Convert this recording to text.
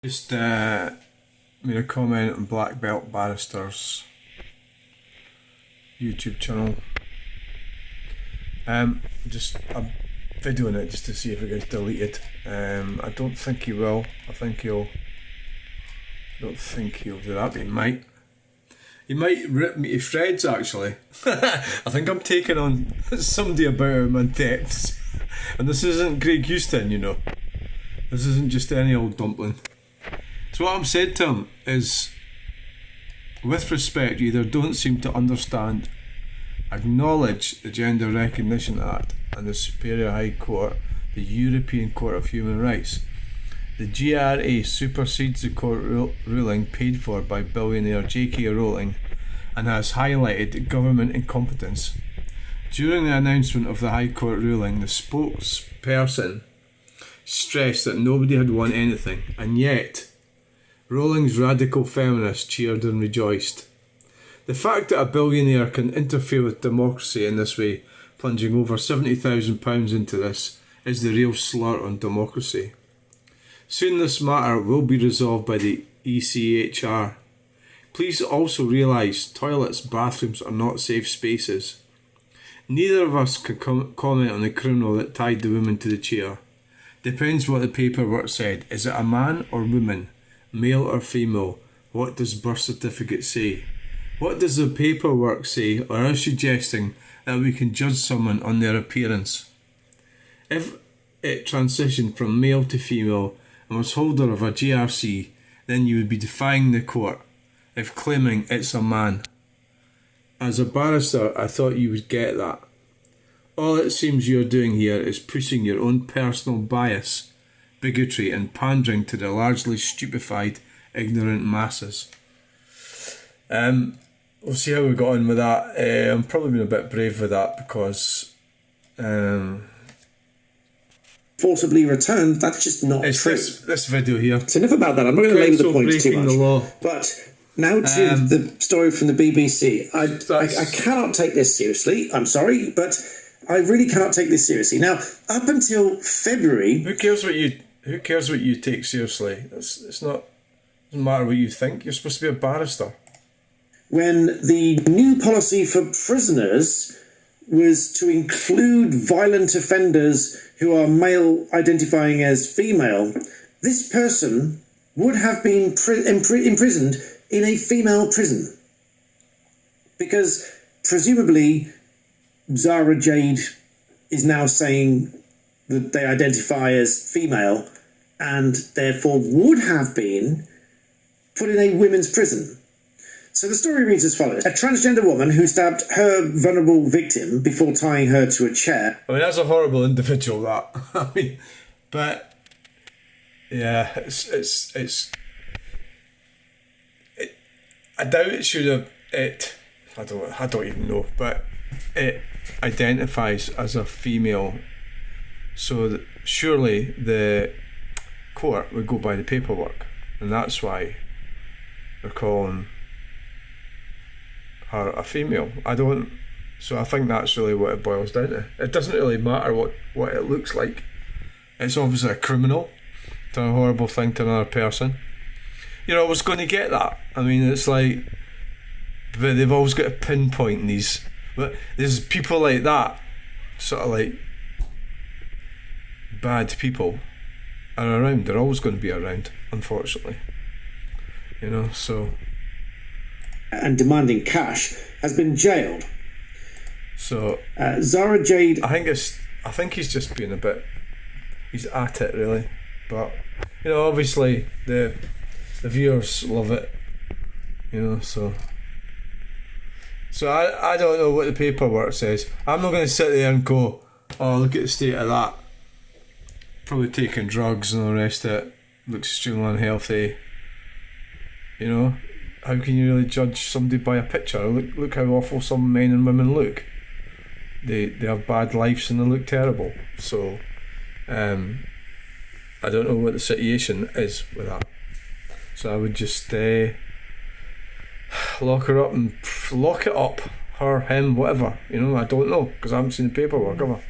Just made a comment on Black Belt Barrister's YouTube channel. Just I'm videoing it just to see if it gets deleted. I don't think he will. I don't think he'll do that, but he might. He might rip me to shreds, actually. I think I'm taking on somebody about him in depths. And this isn't Greg Houston, you know. This isn't just any old dumpling. So what I'm saying to him is, with respect, you either don't seem to understand, acknowledge the Gender Recognition Act and the Superior High Court, the European Court of Human Rights. The GRA supersedes the court ruling paid for by billionaire J.K. Rowling and has highlighted government incompetence. During the announcement of the High Court ruling, the spokesperson stressed that nobody had won anything, and yet Rowling's radical feminists cheered and rejoiced. The fact that a billionaire can interfere with democracy in this way, plunging over £70,000 into this, is the real slur on democracy. Soon this matter will be resolved by the ECHR. Please also realise toilets, bathrooms are not safe spaces. Neither of us can comment on the criminal that tied the woman to the chair. Depends what the paperwork said. Is it a man or woman? Male or female? What does birth certificate say? What does the paperwork say, or are you suggesting that we can judge someone on their appearance? If it transitioned from male to female and was holder of a GRC, then you would be defying the court if claiming it's a man. As a barrister, I thought you would get that. All it seems you're doing here is pushing your own personal bias, bigotry and pandering to the largely stupefied, ignorant masses. We'll see how we got on with that. I'm probably being a bit brave with that because forcibly returned, that's just not it's true. This video here. So enough about that. I'm not going to labour the point too much. The law. But now to the story from the BBC. I cannot take this seriously. I'm sorry, but I really cannot take this seriously. Now, up until February, who cares what you take seriously? It's not. Doesn't matter what you think. You're supposed to be a barrister. When the new policy for prisoners was to include violent offenders who are male identifying as female, this person would have been imprisoned in a female prison. Because presumably Zara Jade is now saying that they identify as female and therefore would have been put in a women's prison. So the story reads as follows. A transgender woman who stabbed her vulnerable victim before tying her to a chair. I mean, that's a horrible individual, that. I mean, but yeah, I doubt it should have, I don't even know, but it identifies as a female, so that surely the court would go by the paperwork, and that's why they're calling her a female. So I think that's really what it boils down to. It doesn't really matter what it looks like. It's obviously a criminal, done a horrible thing to another person. You're always going to get that. I mean, it's like, but they've always got to pinpoint these. But there's people like that, sort of like bad people, are around. They're always going to be around, unfortunately. You know, so. And demanding cash, has been jailed. So Zara Jade. I think he's just being a bit. He's at it really, but you know, obviously the viewers love it. You know, so I don't know what the paperwork says. I'm not going to sit there and go, oh, look at the state of that. Probably taking drugs and all the rest of it. Looks extremely unhealthy. You know. How can you really judge somebody by a picture? Look how awful some men and women look. They have bad lives and they look terrible. So, I don't know what the situation is with that. So I would just lock her up and lock it up. Her, him, whatever. You know, I don't know because I haven't seen the paperwork, have I?